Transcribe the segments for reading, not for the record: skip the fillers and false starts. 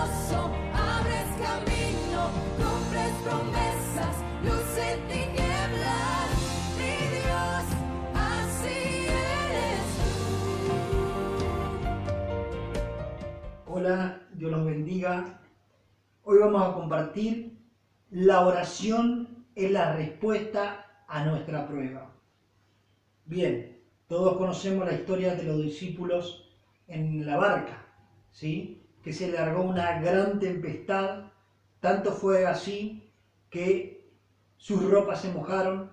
poderoso, abres camino, cumples promesas, luz en tinieblas, mi Dios, así eres tú. Hola, Dios los bendiga. Hoy vamos a compartir la oración es la respuesta a nuestra prueba. Bien, todos conocemos la historia de los discípulos en la barca, ¿sí? Que se largó una gran tempestad, tanto fue así que sus ropas se mojaron,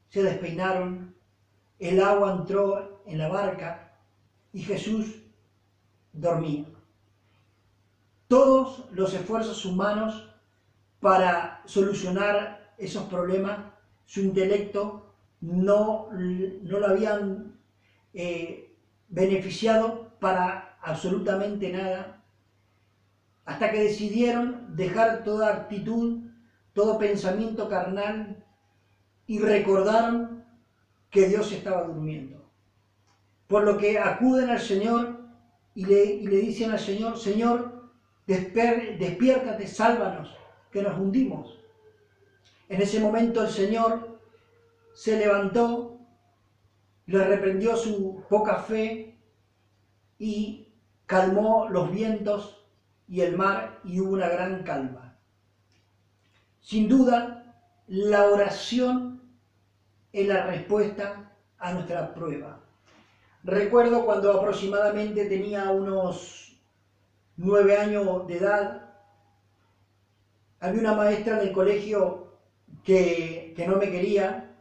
se despeinaron, el agua entró en la barca y Jesús dormía. Todos los esfuerzos humanos para solucionar esos problemas, su intelecto no lo habían beneficiado para absolutamente nada, hasta que decidieron dejar toda actitud, todo pensamiento carnal y recordaron que Dios estaba durmiendo. Por lo que acuden al Señor y le dicen al Señor: Señor, despiértate, sálvanos, que nos hundimos. En ese momento el Señor se levantó, le reprendió su poca fe y calmó los vientos y el mar y hubo una gran calma. Sin duda, la oración es la respuesta a nuestra prueba. Recuerdo cuando aproximadamente tenía unos 9 años de edad, había una maestra en el colegio que no me quería.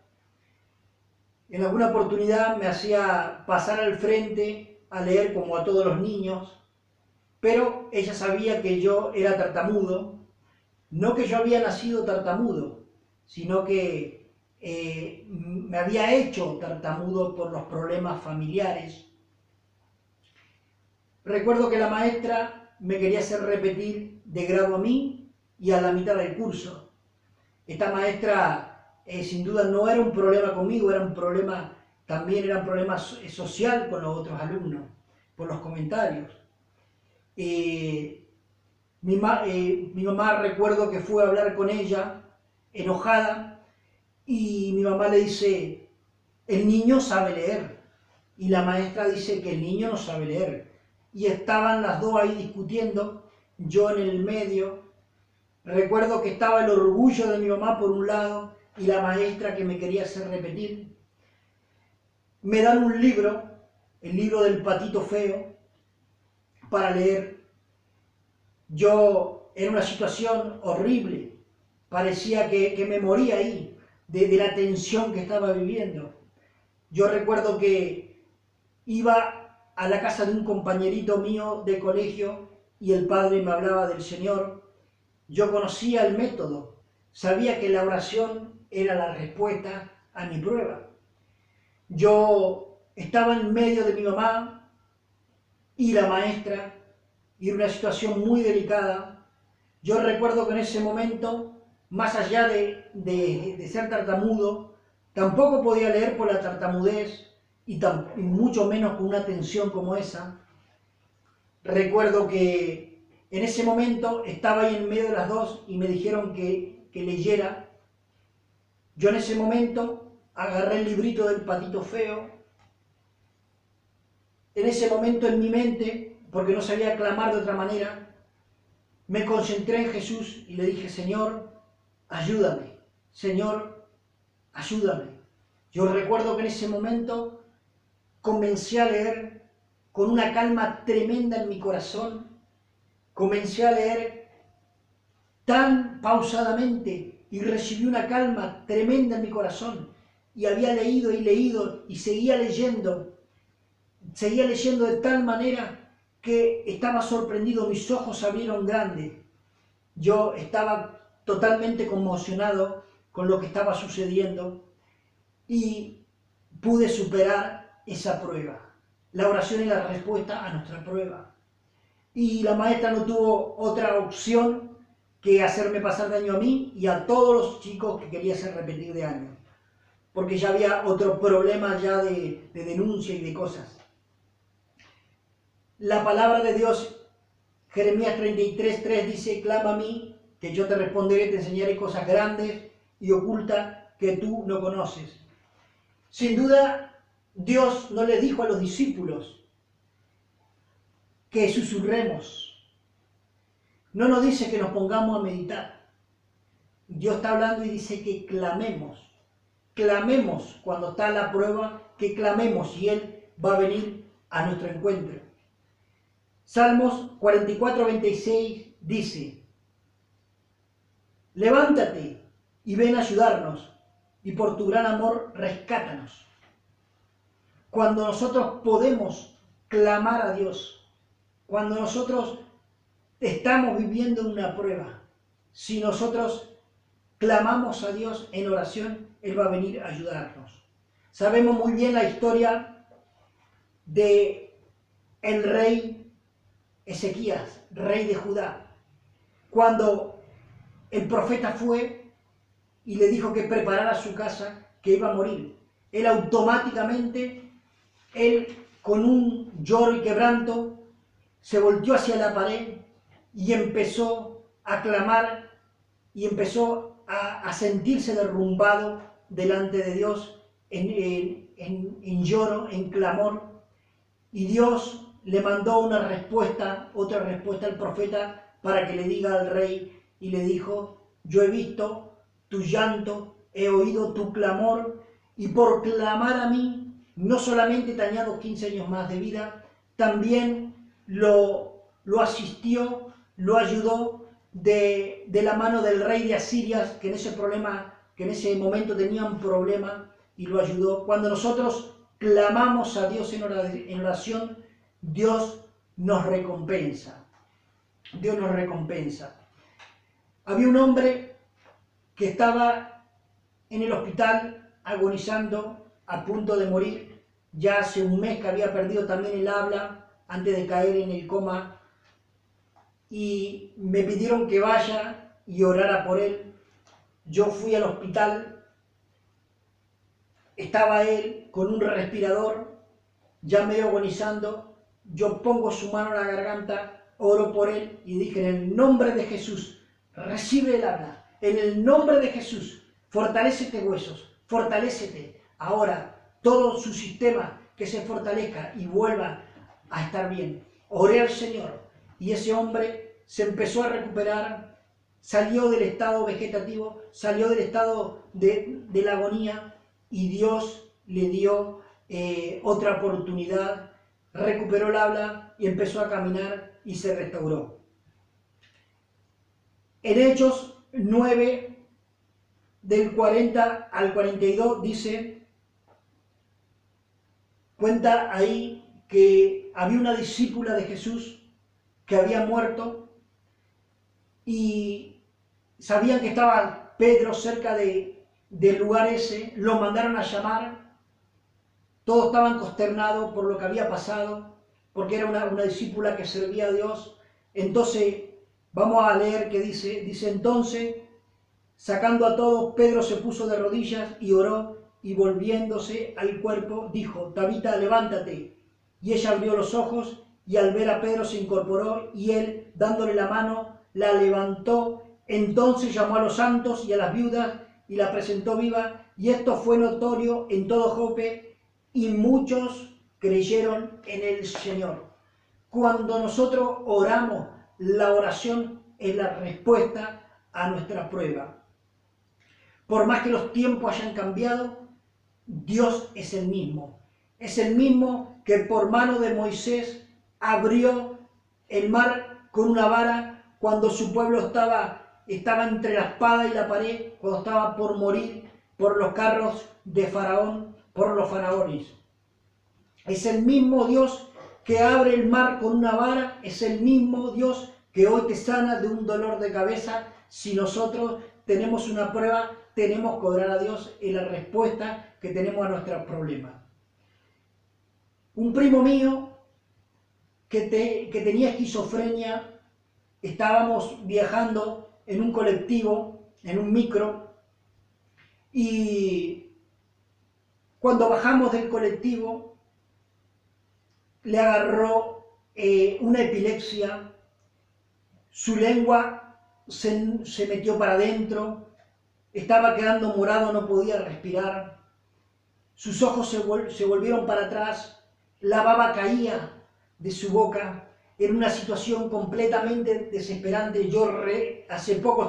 En alguna oportunidad me hacía pasar al frente a leer como a todos los niños, pero ella sabía que yo era tartamudo, no que yo había nacido tartamudo, sino que me había hecho tartamudo por los problemas familiares. Recuerdo que la maestra me quería hacer repetir de grado a mí y a la mitad del curso. Esta maestra sin duda no era un problema conmigo, era un problema social con los otros alumnos, por los comentarios. Mi mamá recuerdo que fue a hablar con ella, enojada, y mi mamá le dice: el niño sabe leer. Y la maestra dice que el niño no sabe leer. Y estaban las dos ahí discutiendo, yo en el medio. Recuerdo que estaba el orgullo de mi mamá por un lado y la maestra que me quería hacer repetir. Me dan un libro, el libro del Patito Feo, para leer. Yo en una situación horrible, parecía que me moría ahí de la tensión que estaba viviendo. Yo recuerdo que iba a la casa de un compañerito mío de colegio y el padre me hablaba del Señor. Yo conocía el método, sabía que la oración era la respuesta a mi prueba. Yo estaba en medio de mi mamá y la maestra, y en una situación muy delicada. Yo recuerdo que en ese momento, más allá de ser tartamudo, tampoco podía leer por la tartamudez y mucho menos con una tensión como esa. Recuerdo que en ese momento estaba ahí en medio de las dos y me dijeron que leyera. Yo en ese momento agarré el librito del Patito Feo. En ese momento en mi mente, porque no sabía clamar de otra manera, me concentré en Jesús y le dije: Señor, ayúdame. Señor, ayúdame. Yo recuerdo que en ese momento comencé a leer con una calma tremenda en mi corazón. Comencé a leer tan pausadamente y recibí una calma tremenda en mi corazón. Y había leído y seguía leyendo de tal manera que estaba sorprendido, mis ojos se abrieron grandes. Yo estaba totalmente conmocionado con lo que estaba sucediendo y pude superar esa prueba. La oración es la respuesta a nuestra prueba. Y la maestra no tuvo otra opción que hacerme pasar de año a mí y a todos los chicos que quería hacer repetir de año, porque ya había otro problema ya de denuncia y de cosas. La palabra de Dios Jeremías 33:3 dice, clama a mí, que yo te responderé, te enseñaré cosas grandes y ocultas que tú no conoces. Sin duda, Dios no le dijo a los discípulos que susurremos. No nos dice que nos pongamos a meditar. Dios está hablando y dice que clamemos. Clamemos cuando está la prueba, que clamemos y Él va a venir a nuestro encuentro. Salmos 44:26 dice, levántate y ven a ayudarnos, y por tu gran amor rescátanos. Cuando nosotros podemos clamar a Dios, cuando nosotros estamos viviendo una prueba, si nosotros clamamos a Dios en oración, Él va a venir a ayudarnos. Sabemos muy bien la historia de el rey Ezequías, rey de Judá, cuando el profeta fue y le dijo que preparara su casa, que iba a morir. Él automáticamente, con un lloro y quebranto, se volteó hacia la pared y empezó a clamar y empezó a sentirse derrumbado delante de Dios en lloro, en clamor. Y Dios le mandó una respuesta, otra respuesta al profeta para que le diga al rey y le dijo, yo he visto tu llanto, he oído tu clamor y por clamar a mí, no solamente te añado 15 años más de vida, también lo asistió, lo ayudó de la mano del rey de Asiria, que en ese momento tenía un problema y lo ayudó. Cuando nosotros clamamos a Dios en oración, Dios nos recompensa. Dios nos recompensa. Había un hombre que estaba en el hospital agonizando, a punto de morir. Ya hace un mes que había perdido también el habla antes de caer en el coma. Y me pidieron que vaya y orara por él. Yo fui al hospital. Estaba él con un respirador, ya medio agonizando. Yo pongo su mano en la garganta, oro por él y dije, en el nombre de Jesús, recibe el habla. En el nombre de Jesús, fortalécete huesos, fortalécete. Ahora, todo su sistema que se fortalezca y vuelva a estar bien. Oré al Señor y ese hombre se empezó a recuperar, salió del estado vegetativo, salió del estado de la agonía y Dios le dio otra oportunidad, recuperó el habla y empezó a caminar y se restauró. En Hechos 9, del 40 al 42, cuenta ahí que había una discípula de Jesús que había muerto y sabían que estaba Pedro cerca del lugar ese, lo mandaron a llamar, todos estaban consternados por lo que había pasado, porque era una discípula que servía a Dios. Entonces, vamos a leer que dice entonces, sacando a todos, Pedro se puso de rodillas y oró, y volviéndose al cuerpo, dijo, Tabita, levántate. Y ella abrió los ojos, y al ver a Pedro se incorporó, y él, dándole la mano, la levantó. Entonces llamó a los santos y a las viudas, y la presentó viva, y esto fue notorio en todo Jope, y muchos creyeron en el Señor. Cuando nosotros oramos, la oración es la respuesta a nuestra prueba. Por más que los tiempos hayan cambiado, Dios es el mismo. Es el mismo que por mano de Moisés abrió el mar con una vara cuando su pueblo estaba entre la espada y la pared, cuando estaba por morir por los carros de Faraón, por los faraones. Es el mismo Dios que abre el mar con una vara, es el mismo Dios que hoy te sana de un dolor de cabeza. Si nosotros tenemos una prueba, tenemos que orar a Dios en la respuesta que tenemos a nuestros problemas. Un primo mío que tenía esquizofrenia, estábamos viajando en un colectivo, en un micro, y cuando bajamos del colectivo le agarró una epilepsia su lengua se metió para adentro, estaba quedando morado, no podía respirar, sus ojos se volvieron para atrás, la baba caía de su boca. Era una situación completamente desesperante. Yo hace poco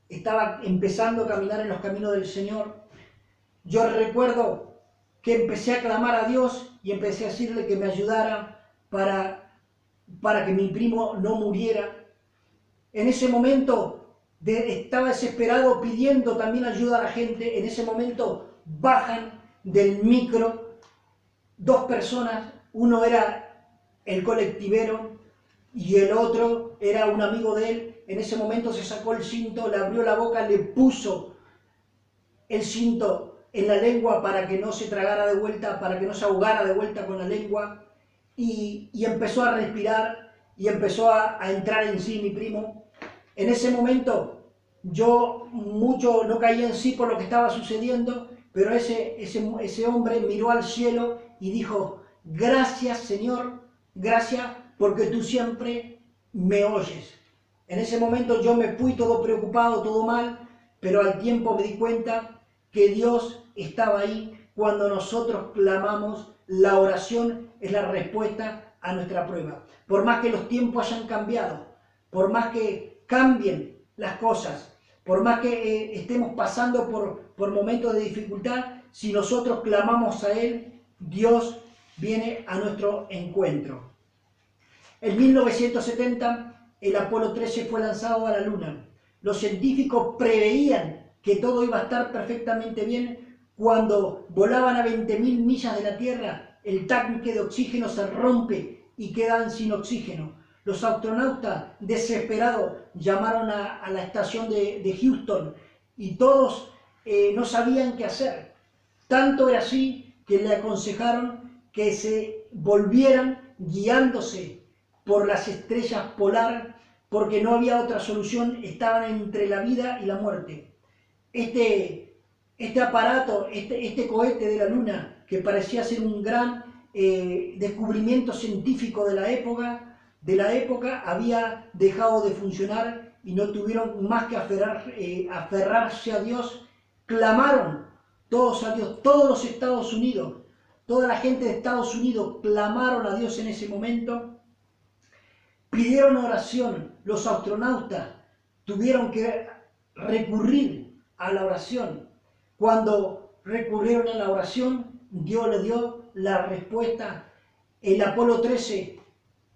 estaba empezando a caminar en los caminos del Señor. Yo recuerdo que empecé a clamar a Dios y empecé a decirle que me ayudara para que mi primo no muriera. En ese momento estaba desesperado pidiendo también ayuda a la gente. En ese momento bajan del micro dos personas, uno era el colectivero y el otro era un amigo de él. En ese momento se sacó el cinto, le abrió la boca, le puso el cinto en la lengua para que no se tragara de vuelta, para que no se ahogara de vuelta con la lengua, y empezó a respirar y empezó a entrar en sí mi primo. En ese momento yo mucho no caía en sí por lo que estaba sucediendo, pero ese hombre miró al cielo y dijo: gracias, Señor, gracias porque tú siempre me oyes. En ese momento yo me fui todo preocupado, todo mal, pero al tiempo me di cuenta que Dios estaba ahí cuando nosotros clamamos. La oración es la respuesta a nuestra prueba. Por más que los tiempos hayan cambiado, por más que cambien las cosas, por más que estemos pasando por momentos de dificultad, si nosotros clamamos a Él, Dios viene a nuestro encuentro. En 1970, el Apolo 13 fue lanzado a la Luna. Los científicos preveían que todo iba a estar perfectamente bien. Cuando volaban a 20.000 millas de la Tierra, el tanque de oxígeno se rompe y quedan sin oxígeno. Los astronautas, desesperados, llamaron a la estación de Houston y todos no sabían qué hacer. Tanto era así que le aconsejaron que se volvieran guiándose por las estrellas polares, porque no había otra solución, estaban entre la vida y la muerte. Este aparato, este cohete de la Luna, que parecía ser un gran descubrimiento científico de la época, había dejado de funcionar y no tuvieron más que aferrarse a Dios. Clamaron todos a Dios, todos los Estados Unidos, toda la gente de Estados Unidos clamaron a Dios en ese momento. Pidieron oración, los astronautas tuvieron que recurrir a la oración. Cuando recurrieron a la oración, Dios le dio la respuesta. El Apolo 13,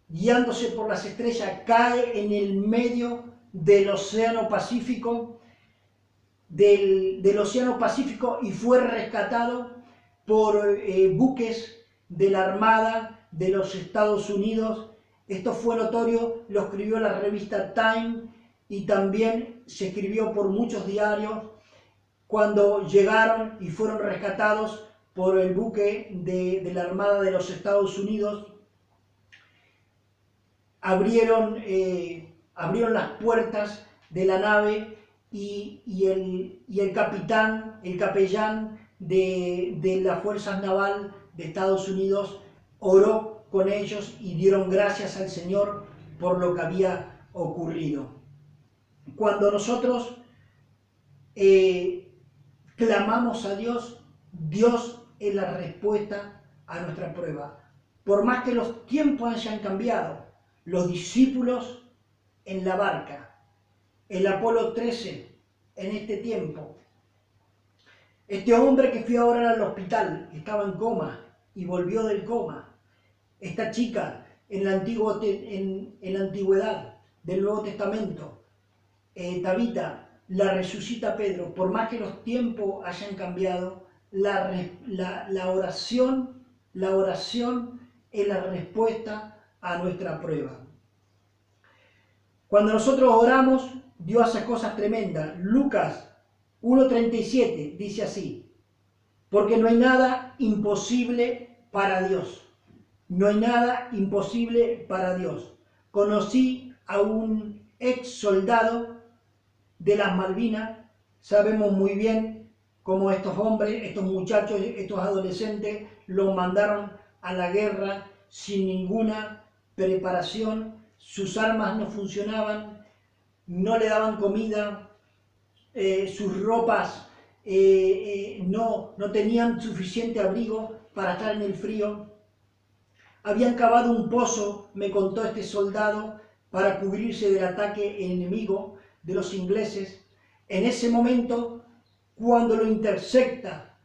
guiándose por las estrellas, cae en el medio del Océano Pacífico, del Océano Pacífico, y fue rescatado por buques de la Armada de los Estados Unidos. Esto fue notorio, lo escribió la revista Time y también se escribió por muchos diarios. Cuando llegaron y fueron rescatados por el buque de la Armada de los Estados Unidos, abrieron las puertas de la nave y el capitán, el capellán de las Fuerzas Naval de Estados Unidos oró con ellos y dieron gracias al Señor por lo que había ocurrido. Cuando nosotros clamamos a Dios, Dios es la respuesta a nuestra prueba. Por más que los tiempos hayan cambiado, los discípulos en la barca, el Apolo 13 en este tiempo, este hombre que fue a orar al hospital, que estaba en coma y volvió del coma, esta chica en la antigüedad del Nuevo Testamento, Tabita, la resucita Pedro. Por más que los tiempos hayan cambiado, la oración es la respuesta a nuestra prueba. Cuando nosotros oramos, Dios hace cosas tremendas. Lucas 1:37 dice así: porque no hay nada imposible para Dios. No hay nada imposible para Dios. Conocí a un ex soldado de las Malvinas. Sabemos muy bien cómo estos hombres, estos muchachos, estos adolescentes los mandaron a la guerra sin ninguna preparación, sus armas no funcionaban, no le daban comida, sus ropas no tenían suficiente abrigo para estar en el frío. Habían cavado un pozo, me contó este soldado, para cubrirse del ataque enemigo de los ingleses. En ese momento, cuando lo intercepta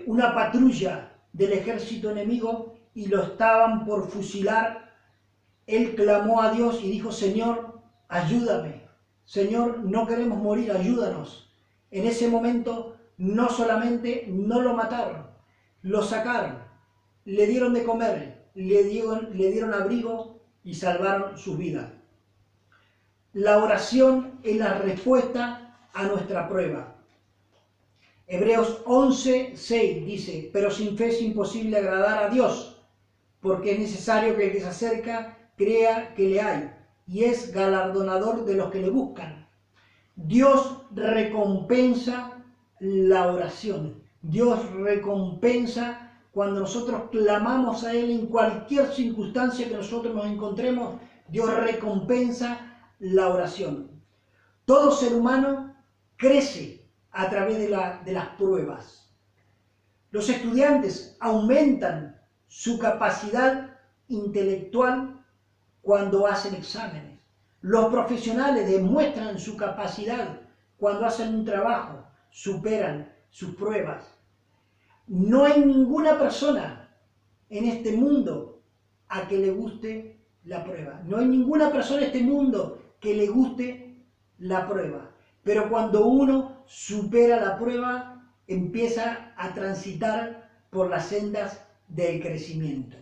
una patrulla del ejército enemigo y lo estaban por fusilar, él clamó a Dios y dijo: Señor, ayúdame. Señor, no queremos morir, ayúdanos. En ese momento no solamente no lo mataron, lo sacaron, le dieron de comer, le dieron abrigo y salvaron su vida. La oración es la respuesta a nuestra prueba. Hebreos 11:6 dice: pero sin fe es imposible agradar a Dios, porque es necesario que el que se acerca crea que le hay, y es galardonador de los que le buscan. Dios recompensa la oración. Dios recompensa cuando nosotros clamamos a Él en cualquier circunstancia que nosotros nos encontremos. Dios recompensa la oración. Todo ser humano crece a través de las pruebas. Los estudiantes aumentan su capacidad intelectual cuando hacen exámenes. Los profesionales demuestran su capacidad cuando hacen un trabajo, superan sus pruebas. No hay ninguna persona en este mundo a que le guste la prueba. No hay ninguna persona en este mundo que le guste la prueba. Pero cuando uno supera la prueba, empieza a transitar por las sendas del crecimiento.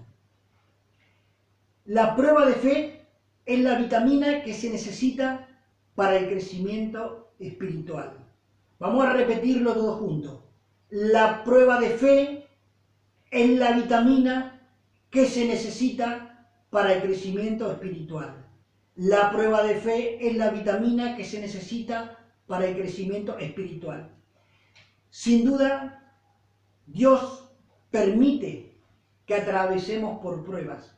La prueba de fe es la vitamina que se necesita para el crecimiento espiritual. Vamos a repetirlo todos juntos. La prueba de fe es la vitamina que se necesita para el crecimiento espiritual. La prueba de fe es la vitamina que se necesita para el crecimiento espiritual. Sin duda, Dios permite que atravesemos por pruebas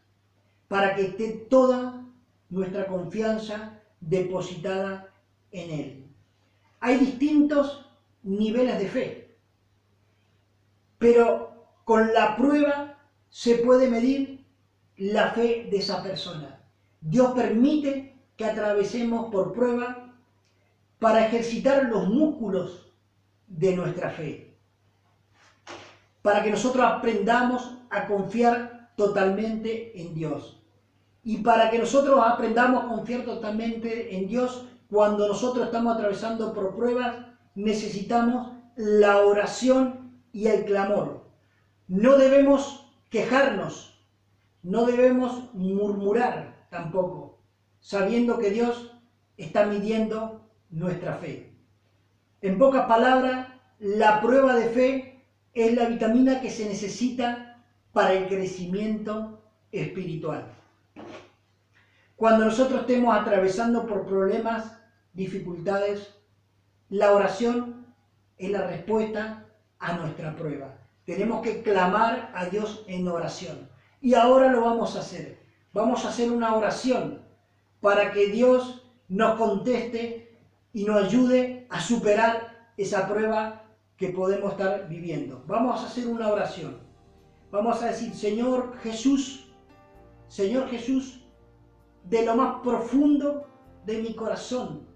para que esté toda nuestra confianza depositada en Él. Hay distintos niveles de fe, pero con la prueba se puede medir la fe de esa persona. Dios permite que atravesemos por prueba para ejercitar los músculos de nuestra fe, para que nosotros aprendamos a confiar totalmente en Dios. Y para que nosotros aprendamos a confiar totalmente en Dios, cuando nosotros estamos atravesando por pruebas, necesitamos la oración y el clamor. No debemos quejarnos, no debemos murmurar tampoco, sabiendo que Dios está midiendo nuestra fe. En pocas palabras, la prueba de fe es la vitamina que se necesita para el crecimiento espiritual. Cuando nosotros estemos atravesando por problemas, dificultades, la oración es la respuesta a nuestra prueba. Tenemos que clamar a Dios en oración. Y ahora lo vamos a hacer. Vamos a hacer una oración para que Dios nos conteste y nos ayude a superar esa prueba que podemos estar viviendo. Vamos a hacer una oración. Vamos a decir: Señor Jesús, de lo más profundo de mi corazón,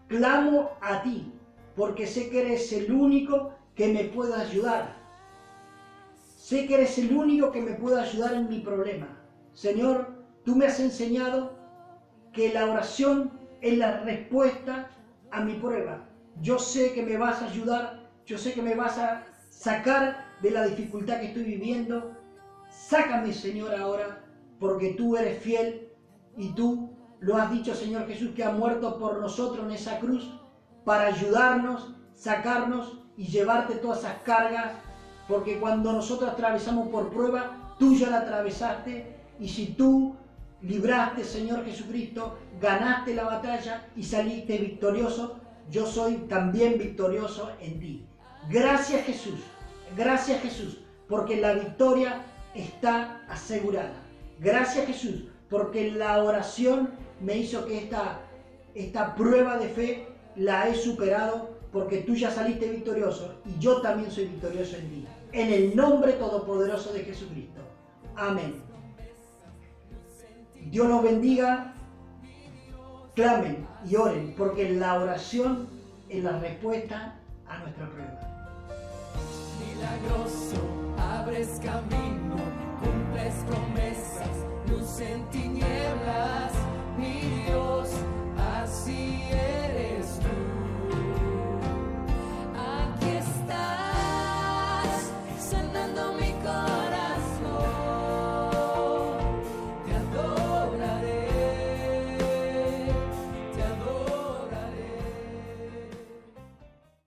clamo a ti, porque sé que eres el único que me puede ayudar. Sé que eres el único que me puede ayudar en mi problema. Señor, tú me has enseñado que la oración es la respuesta a mi prueba. Yo sé que me vas a ayudar, yo sé que me vas a sacar de la dificultad que estoy viviendo. Sácame, Señor, ahora, porque tú eres fiel y tú lo has dicho, Señor Jesús, que ha muerto por nosotros en esa cruz para ayudarnos, sacarnos y llevarte todas esas cargas, porque cuando nosotros atravesamos por prueba, tú ya la atravesaste, y si tú libraste, Señor Jesucristo, ganaste la batalla y saliste victorioso, yo soy también victorioso en ti. Gracias Jesús, porque la victoria está asegurada. Gracias Jesús, porque la oración me hizo que esta prueba de fe la he superado, porque tú ya saliste victorioso y yo también soy victorioso en ti. En el nombre todopoderoso de Jesucristo. Amén. Dios los bendiga. Clamen y oren, porque la oración es la respuesta a nuestra prueba. Milagroso, abres camino, cumples promesas, luz en ti.